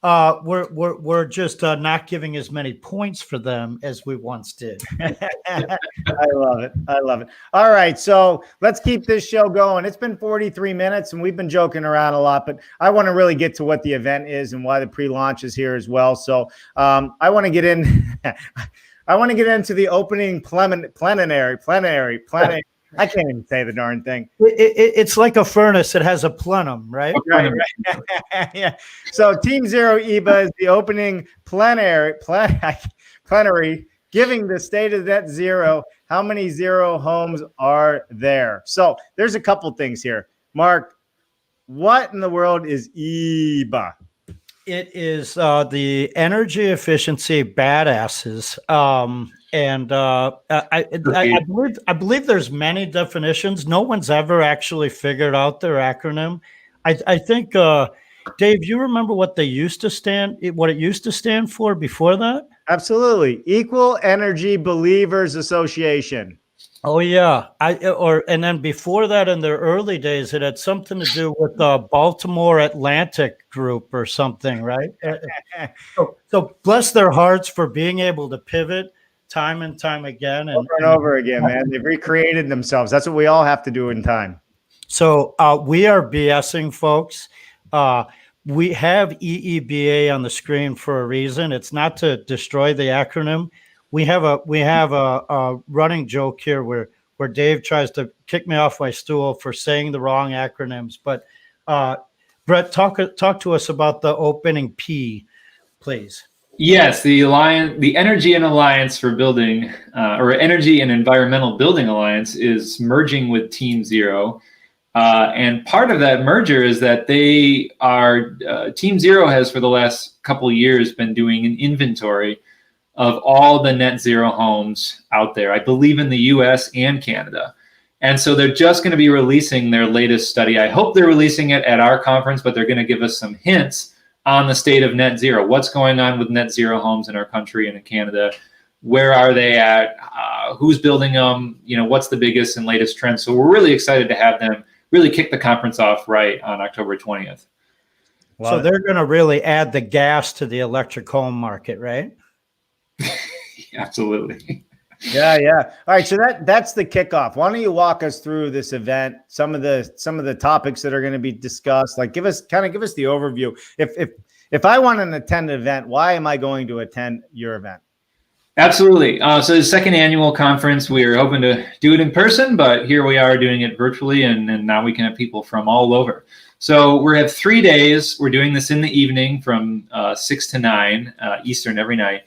We're just not giving as many points for them as we once did. I love it. I love it. All right. So let's keep this show going. It's been 43 minutes and we've been joking around a lot, but I want to really get to what the event is and why the pre-launch is here as well. So I want to get in. I want to get into the opening plenary. I can't even say the darn thing. It's like a furnace. It has a plenum, right? Right. Yeah. So Team Zero EEBA is the opening plenary, giving the state of net zero. How many zero homes are there? So there's a couple things here. Mark, what in the world is EEBA? It is the energy efficiency badasses. And I believe there's many definitions. No one's ever actually figured out their acronym. I think, Dave, you remember what it used to stand for before that? Absolutely. Equal Energy Believers Association. Oh yeah, and then before that, in their early days, it had something to do with the Baltimore Atlantic Group or something, right? So bless their hearts for being able to pivot time and time again, over and over again, man. They've recreated themselves. That's what we all have to do in time. So we are BSing, folks. We have EEBA on the screen for a reason. It's not to destroy the acronym. We have a running joke here where Dave tries to kick me off my stool for saying the wrong acronyms. But Brett, talk to us about the opening P, please. Yes, the Energy and Alliance for Building, or Energy and Environmental Building Alliance, is merging with Team Zero. And part of that merger is that they are, Team Zero has for the last couple of years been doing an inventory of all the net zero homes out there, I believe in the US and Canada. And so they're just going to be releasing their latest study. I hope they're releasing it at our conference, but they're going to give us some hints on the state of net zero. What's going on with net zero homes in our country and in Canada? Where are they at? Who's building them? What's the biggest and latest trend? So we're really excited to have them really kick the conference off right on October 20th. So they're going to really add the gas to the electric home market, right? Absolutely. Yeah. All right. So that's the kickoff. Why don't you walk us through this event? Some of the topics that are going to be discussed. Like give us the overview. If I want to attend an event, why am I going to attend your event? Absolutely. So the second annual conference, we were hoping to do it in person, but here we are doing it virtually, and now we can have people from all over. So we have 3 days. We're doing this in the evening from 6 to 9 Eastern every night.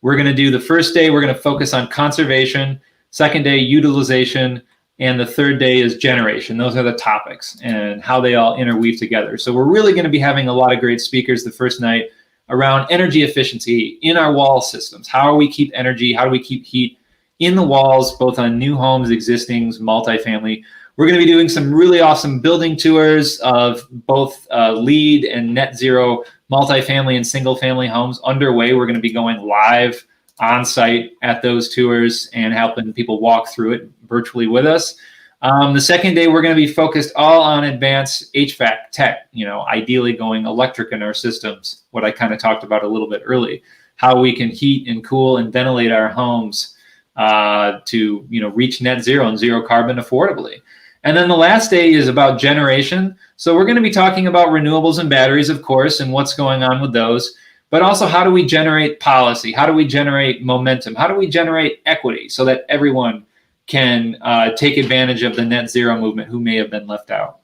We're going to do the first day, we're going to focus on conservation, second day, utilization, and the third day is generation. Those are the topics and how they all interweave together. So we're really going to be having a lot of great speakers the first night around energy efficiency in our wall systems. How do we keep energy? How do we keep heat in the walls, both on new homes, existings, multifamily? We're going to be doing some really awesome building tours of both LEED and net zero multifamily and single family homes underway. We're going to be going live on site at those tours and helping people walk through it virtually with us. The second day, we're going to be focused all on advanced HVAC tech, ideally going electric in our systems, what I kind of talked about a little bit early, how we can heat and cool and ventilate our homes to reach net zero and zero carbon affordably. And then the last day is about generation. So we're going to be talking about renewables and batteries, of course, and what's going on with those, but also how do we generate policy? How do we generate momentum? How do we generate equity so that everyone can take advantage of the net zero movement who may have been left out?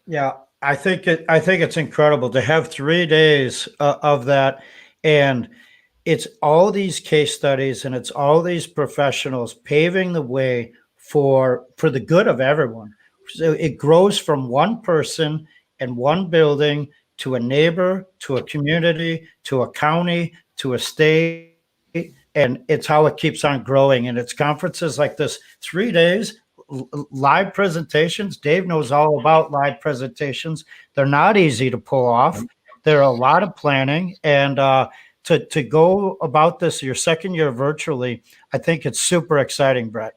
Yeah, I think it's incredible to have 3 days of that. And it's all these case studies and it's all these professionals paving the way for the good of everyone. So it grows from one person and one building to a neighbor, to a community, to a county, to a state, and it's how it keeps on growing. And it's conferences like this, 3 days, live presentations. Dave knows all about live presentations. They're not easy to pull off. There are a lot of planning, and to go about this your second year virtually, I think it's super exciting, Brett.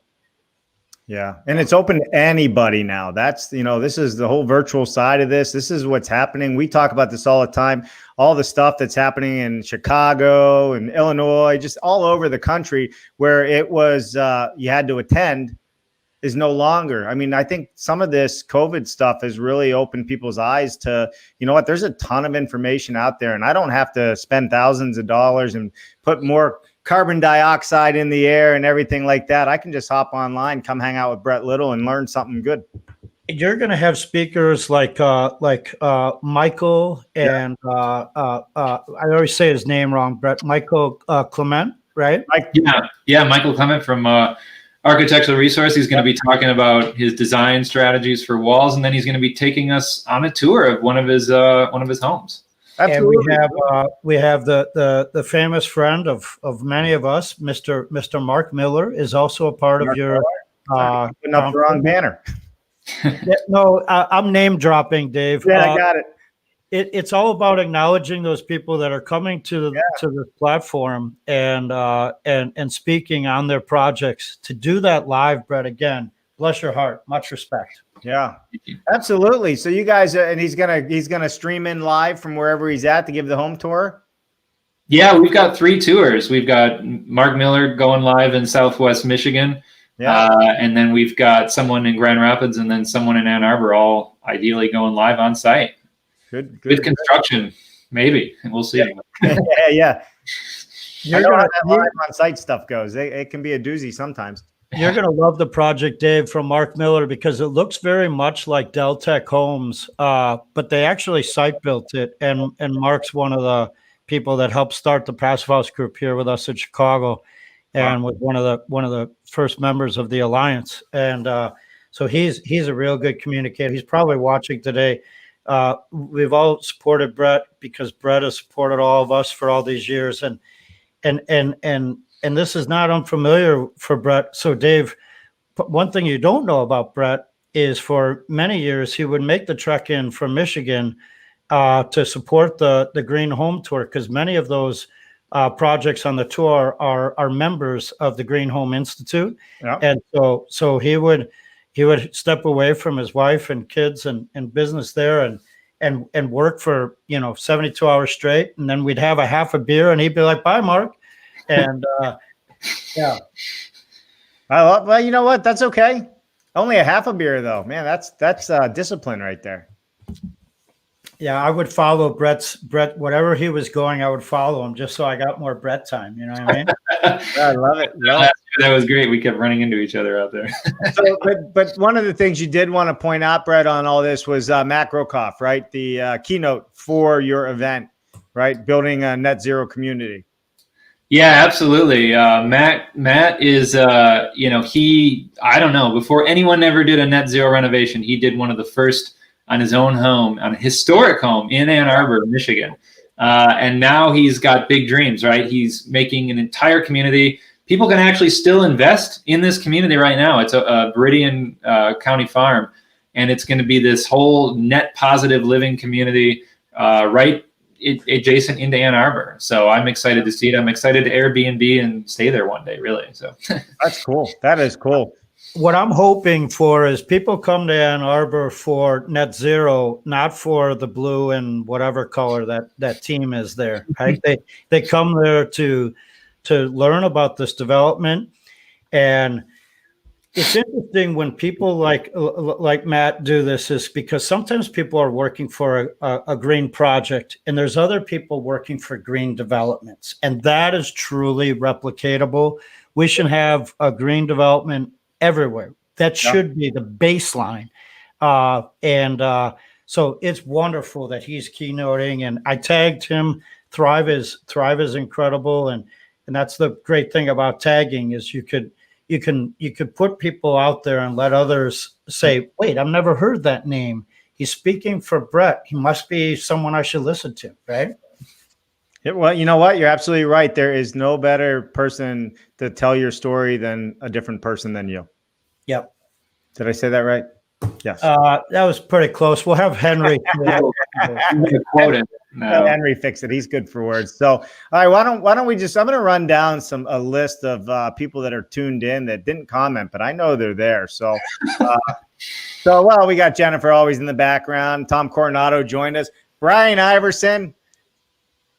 Yeah. And it's open to anybody now. That's, this is the whole virtual side of this. This is what's happening. We talk about this all the time. All the stuff that's happening in Chicago and Illinois, just all over the country where it was, you had to attend is no longer. I mean, I think some of this COVID stuff has really opened people's eyes to, there's a ton of information out there and I don't have to spend thousands of dollars and put more carbon dioxide in the air and everything like that. I can just hop online, come hang out with Brett Little and learn something good. You're going to have speakers like Michael and I always say his name wrong, Brett, Michael Clement, right? Yeah. Michael Clement from Architectural Resource. He's going to be talking about his design strategies for walls, and then he's going to be taking us on a tour of one of his homes. Absolutely. And we have the famous friend of many of us, Mr. Mark Miller, is also a part of your putting up the wrong banner. No, I'm name dropping, Dave. Yeah, I got it. It's all about acknowledging those people that are coming to the platform and speaking on their projects. To do that live, Brett, again, bless your heart, much respect. Yeah, absolutely. So you guys, and he's gonna stream in live from wherever he's at to give the home tour. Yeah, we've got 3 tours. We've got Mark Miller going live in Southwest Michigan. Yeah. And then we've got someone in Grand Rapids and then someone in Ann Arbor, all ideally going live on site. Good construction, maybe. And we'll see. Yeah. I know how that live on site stuff goes. It can be a doozy sometimes. You're going to love the project, Dave, from Mark Miller, because it looks very much like Deltec Homes, but they actually site built it. And Mark's one of the people that helped start the Passive House Group here with us in Chicago, and was one of the first members of the Alliance. And so he's a real good communicator. He's probably watching today. We've all supported Brett because Brett has supported all of us for all these years, and this is not unfamiliar for Brett. So Dave, one thing you don't know about Brett is for many years he would make the trek in from Michigan to support the Green Home Tour, because many of those projects on the tour are members of the Green Home Institute. Yeah. And so he would step away from his wife and kids and business there and work for 72 hours straight, and then we'd have a half a beer and he'd be like, "Bye, Mark." And yeah. Well, you know what? That's okay. Only a half a beer though, man. That's discipline right there. Yeah, I would follow Brett, whatever he was going, I would follow him just so I got more Brett time. You know what I mean? I love it. That was great. We kept running into each other out there. But one of the things you did want to point out, Brett, on all this was Matt Grokoff, right? The keynote for your event, right? Building a net zero community. Yeah, absolutely. Matt is, I don't know, before anyone ever did a net zero renovation, he did one of the first on his own home, on a historic home in Ann Arbor, Michigan. And now he's got big dreams, right? He's making an entire community. People can actually still invest in this community right now. It's a Viridian County farm, and it's going to be this whole net positive living community right adjacent into Ann Arbor. So I'm excited to see it. I'm excited to Airbnb and stay there one day, really. So that's cool. That is cool. What I'm hoping for is people come to Ann Arbor for net zero, not for the blue and whatever color that team is there. Right? They come there to learn about this development. And it's interesting when people like Matt do this, is because sometimes people are working for a green project and there's other people working for green developments. And that is truly replicatable. We should have a green development everywhere. That should be the baseline. So it's wonderful that he's keynoting, and I tagged him. Thrive is incredible. And that's the great thing about tagging, is you could put people out there and let others say, "Wait, I've never heard that name. He's speaking for Brett. He must be someone I should listen to." Right. Yeah, well, you know what? You're absolutely right. There is no better person to tell your story than a different person than you. Yep. Did I say that right? Yes. That was pretty close. We'll have Henry. No. Henry fix it. He's good for words. So, all right, why don't we just? I'm going to run down a list of people that are tuned in that didn't comment, but I know they're there. So, we got Jennifer always in the background. Tom Coronado joined us. Brian Iverson.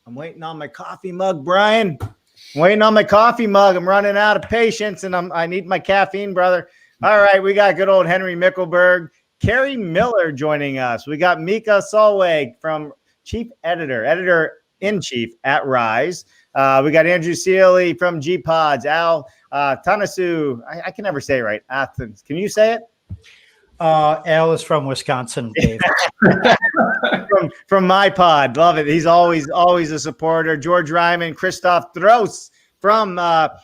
I'm waiting on my coffee mug, Brian. I'm waiting on my coffee mug. I'm running out of patience, and I need my caffeine, brother. All right, we got good old Henry Mickelberg. Carrie Miller joining us. We got Mika Solweg from Chief Editor-in-Chief at Rise. We got Andrew Sealy from G-Pods. Al Tanasu. I can never say it right. Athens. Can you say it? Al is from Wisconsin, Dave. from my pod. Love it. He's always a supporter. George Ryman, Christoph Dros from IQ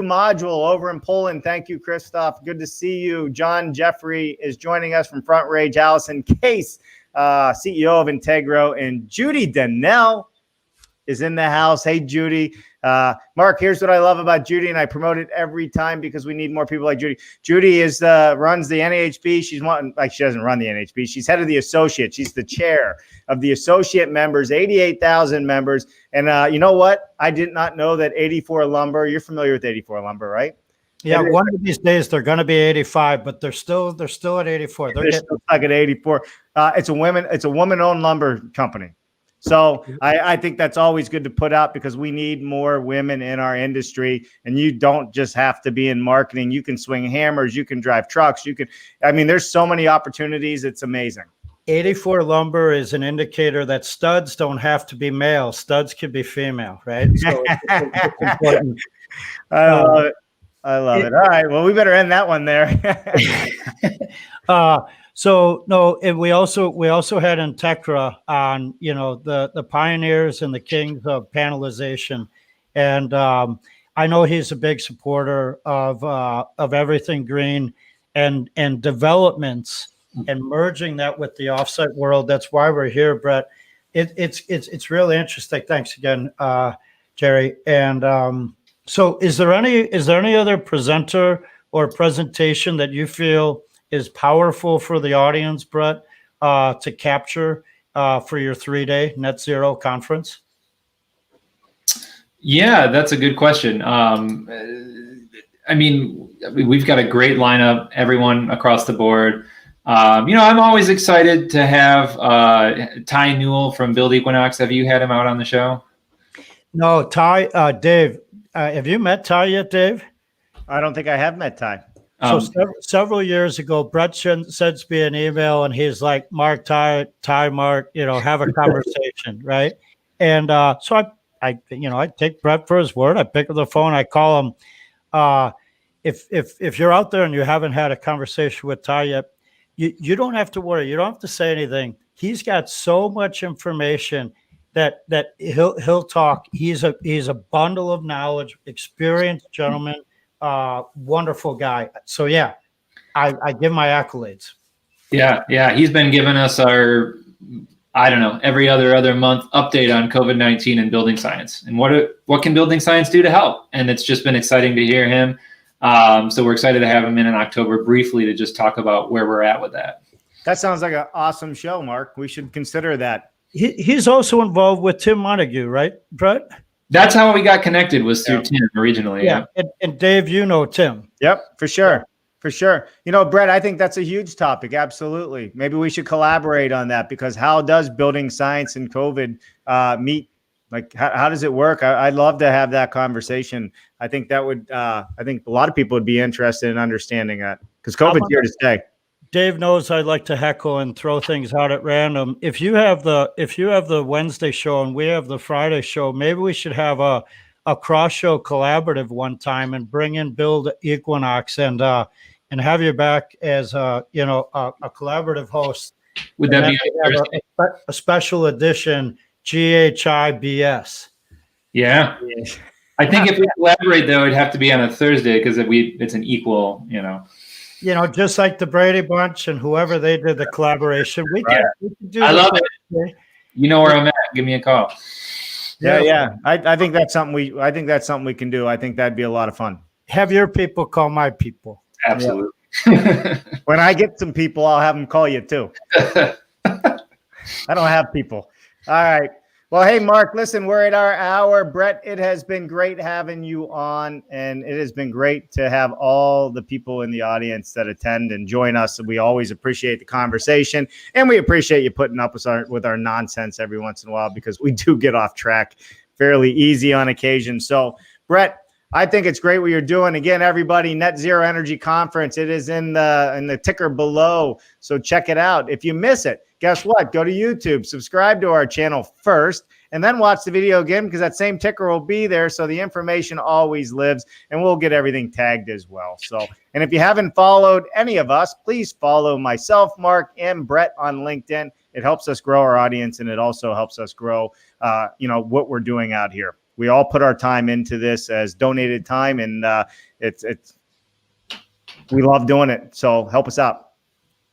Module over in Poland. Thank you, Christoph. Good to see you. John Jeffrey is joining us from Front Rage. Allison Case, CEO of Integro, and Judy Donnell is in the house. Hey, Judy. Mark, here's what I love about Judy, and I promote it every time because we need more people like Judy. Judy runs the NAHB. She doesn't run the NAHB. She's head of the associate. She's the chair of the associate members, 88,000 members. And you know what? I did not know that 84 Lumber. You're familiar with 84 Lumber, right? Yeah, one of these days they're going to be 85, but they're still at 84. They're still stuck at 84. It's a woman-owned lumber company. So I think that's always good to put out because we need more women in our industry. And you don't just have to be in marketing. You can swing hammers. You can drive trucks. There's so many opportunities. It's amazing. 84 Lumber is an indicator that studs don't have to be male. Studs can be female, right? So it's important. I love it. I love it. All right. Well, we better end that one there. And we also had Integra on, the pioneers and the kings of panelization. And I know he's a big supporter of everything green and developments and merging that with the offsite world. That's why we're here, Brett. It's really interesting. Thanks again, Jerry. And so is there any other presenter or presentation that you feel is powerful for the audience, Brett, to capture for your 3-day net zero conference? Yeah, that's a good question. We've got a great lineup, everyone across the board. I'm always excited to have Ty Newell from Build Equinox. Have you had him out on the show? No, Ty, Dave. Have you met Ty yet, Dave? I don't think I have met Ty. So several years ago, Brett sends me an email and he's like, Mark, Ty, Mark, have a conversation, right? And so I take Brett for his word. I pick up the phone, I call him. If you're out there and you haven't had a conversation with Ty yet, you don't have to worry. You don't have to say anything. He's got so much information that he'll talk. He's a bundle of knowledge, experienced gentleman. Wonderful guy. So yeah, I give my accolades. Yeah. He's been giving us our, every other month update on COVID-19 and building science and what can building science do to help. And it's just been exciting to hear him. So we're excited to have him in October briefly to just talk about where we're at with that. That sounds like an awesome show, Mark. We should consider that. He's also involved with Tim Montague, right, Brett? That's how we got connected, was through Tim originally. Yeah. And Dave, Tim. Yep, for sure. For sure. Brett, I think that's a huge topic. Absolutely. Maybe we should collaborate on that because how does building science and COVID meet? Like, how does it work? I'd love to have that conversation. I think that would, I think a lot of people would be interested in understanding that because COVID's here to stay. Dave knows I like to heckle and throw things out at random. If you have the Wednesday show and we have the Friday show, maybe we should have a cross show collaborative one time and bring in Build Equinox and have you back as a collaborative host. Would that be a special edition GHIBS? Yeah. I think if we collaborate though, it'd have to be on a Thursday because it's an equal, just like the Brady Bunch and whoever they did the collaboration. We can do I love it. You know where I'm at. Give me a call. Yeah. I think that's something we can do. I think that'd be a lot of fun. Have your people call my people. Absolutely. Yeah. When I get some people, I'll have them call you too. I don't have people. All right. Well, hey, Mark, listen, we're at our hour. Brett, it has been great having you on, and it has been great to have all the people in the audience that attend and join us. We always appreciate the conversation, and we appreciate you putting up with our nonsense every once in a while, because we do get off track fairly easy on occasion. So, Brett, I think it's great what you're doing. Again, everybody, Net Zero Energy Conference. It is in the ticker below, so check it out. If you miss it, guess what? Go to YouTube, subscribe to our channel first, and then watch the video again, because that same ticker will be there, so the information always lives, and we'll get everything tagged as well. So, and if you haven't followed any of us, please follow myself, Mark, and Brett on LinkedIn. It helps us grow our audience, and it also helps us grow, what we're doing out here. We all put our time into this as donated time, and we love doing it. So help us out.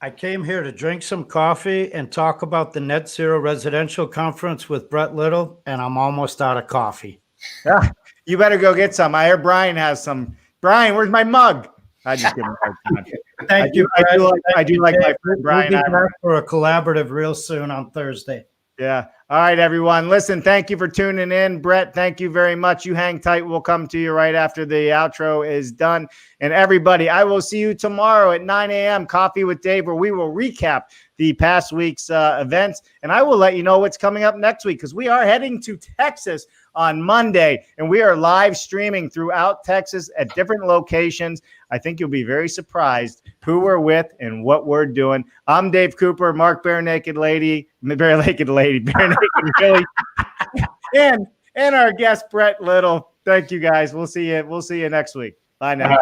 I came here to drink some coffee and talk about the Net Zero Residential Conference with Brett Little, and I'm almost out of coffee. Yeah, you better go get some. I hear Brian has some. Brian, where's my mug? I just give him a hard time. Thank you. I do like my friend Brian. We'll be back for a collaborative real soon on Thursday. Yeah. All right, everyone. Listen, thank you for tuning in. Brett, thank you very much. You hang tight. We'll come to you right after the outro is done. And everybody, I will see you tomorrow at 9 a.m. Coffee with Dave, where we will recap the past week's events. And I will let you know what's coming up next week, because we are heading to Texas on Monday, and we are live streaming throughout Texas at different locations. I think you'll be very surprised who we're with and what we're doing. I'm Dave Cooper, Mark Bare Naked Billy, and our guest Brett Little. Thank you guys. We'll see you next week. Bye now.